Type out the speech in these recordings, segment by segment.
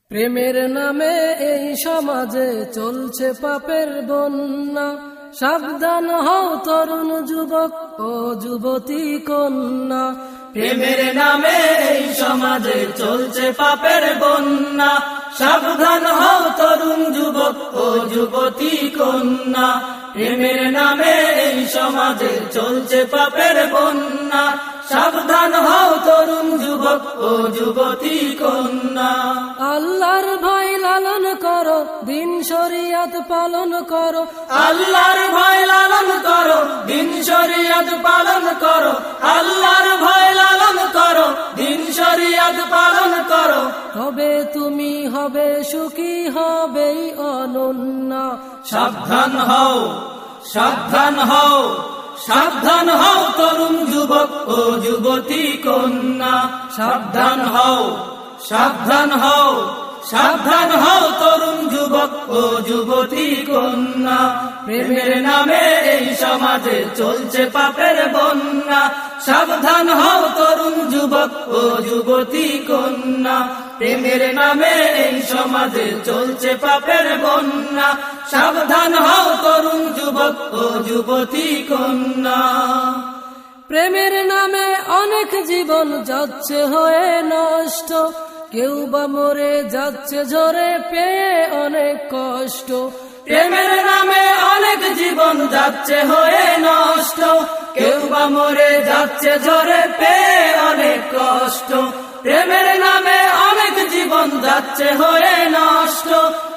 প্রেমের নামে এই সমাজে চলছে পাপের বন্যা। সাবধান হও তরুণ যুবক ও যুবতী কন্যা। প্রেমের নামে এই সমাজে চলছে পাপের বন্যা। সাবধান হও তরুণ যুবক ও যুবতী কন্যা। প্রেমের নামে এই সমাজে চলছে পাপের বন্যা। সাবধান হও তরুণ যুবক ও যুবতী কন্যা। আল্লাহর ভয় লালন করো, দিন শরিয়াত পালন করো। আল্লাহর ভয় লালন করো, দিন শরিয়াত পালন করো। আল্লাহর ভয় লালন করো, দিন শরিয়াত পালন করো। তবে তুমি হবে সুখী, হবেই অনন্যা। সাবধান হও, সাবধান হও, সাবধান হও তরুণ যুবক ও যুবতী কন্যা। সাবধান হও, সাবধান হও, সাবধান হও তরুণ যুবক ও যুবতী কন্যা। প্রেমের নামে এই সমাজে চলছে পাপের বন্যা। সাবধান হও তরুণ যুবক ও যুবতী কন্যা। প্রেমের নামে এই সমাজে চলছে পাপের বন্যা। সাবধান হও তরুণ যুবক ও যুবতী কন্যা। প্রেমের নামে অনেক জীবন যাচ্ছে হয়ে নষ্ট। কেউ বা মরে যাচ্ছে ঝরে পেয়ে অনেক কষ্ট। প্রেমের নামে অনেক জীবন যাচ্ছে হয়ে নষ্ট। কেউ বা মরে যাচ্ছে ঝরে পেয়ে অনেক কষ্ট। প্রেমের নামে অনেক জীবন যাচ্ছে হয়ে নষ্ট।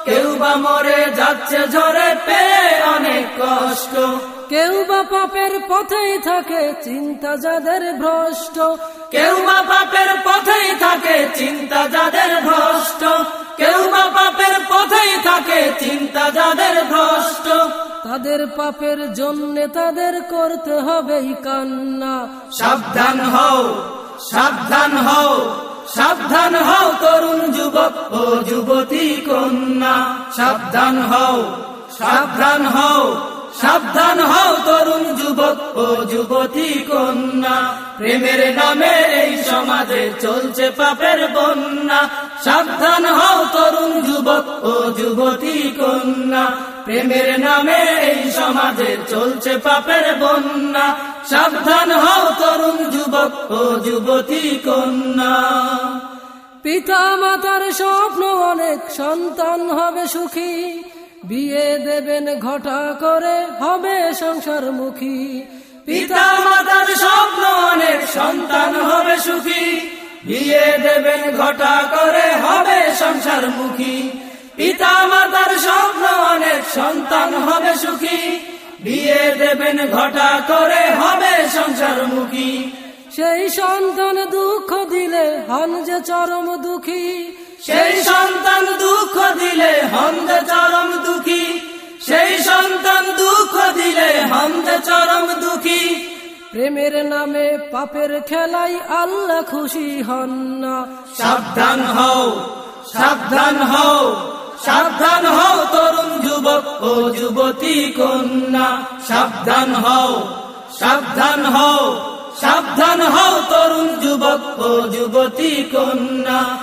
কেউ বা মরে যাচ্ছে ঝরে পেয়ে অনেক কষ্ট। কেউ বা পাপের পথেই থাকে চিন্তা যাদের ভ্রষ্ট। কেউ বা পাপের পথেই থাকে চিন্তা যাদের ভ্রষ্ট। কেউ বা পাপের পথেই থাকে চিন্তা যাদের ভ্রষ্ট। তাদের পাপের জন্য তাদের করতে হবেই কান্না। সাবধান হও, সাবধান হও, সাবধান হও তরুণ যুবক ও যুবতী কন্যা। সাবধান হও, সাবধান হও, সাবধান হও তরুণ যুবক ও যুবতী কন্যা। প্রেমের নামে এই সমাজে চলছে পাপের বন্যা। সাবধান হও তরুণ যুবক ও যুবতী কন্যা। প্রেমের নামে এই সমাজে চলছে পাপের বন্যা। সাবধান হও তরুণ যুবক ও যুবতী কন্যা। পিতা মাতার স্বপ্ন অনেক, সন্তান হবে সুখী। বিয়ে দেবেন ঘটা করে, হবে সংসারমুখী। পিতা মাতার স্বপ্ন অনেক, সন্তান হবে সুখী। বিয়ে দেবেন ঘটা করে, হবে সংসারমুখী। পিতা মাতার স্বপ্ন অনেক, সন্তান হবে সুখী। বিয়ে দেবেন ঘটা করে, হবে সংসারমুখী। সেই সন্তান দুঃখ দিলে হন যে চরম দুঃখী। সেই সন্তান দুঃখ দিলে হন যে চরম দুঃখী। সেই সন্তান দুঃখ দিলে হন যে চরম দুঃখী। প্রেমের নামে পাপের খেলাই আল্লাহ খুশি হন না। সাবধান হও, সাবধান হও, সাবধান হও তরুণ যুবক ও যুবতী কন্যা। সাবধান হও, সাবধান হও, সাবধান হও তরুণ যুবক ও যুবতী কন্যা।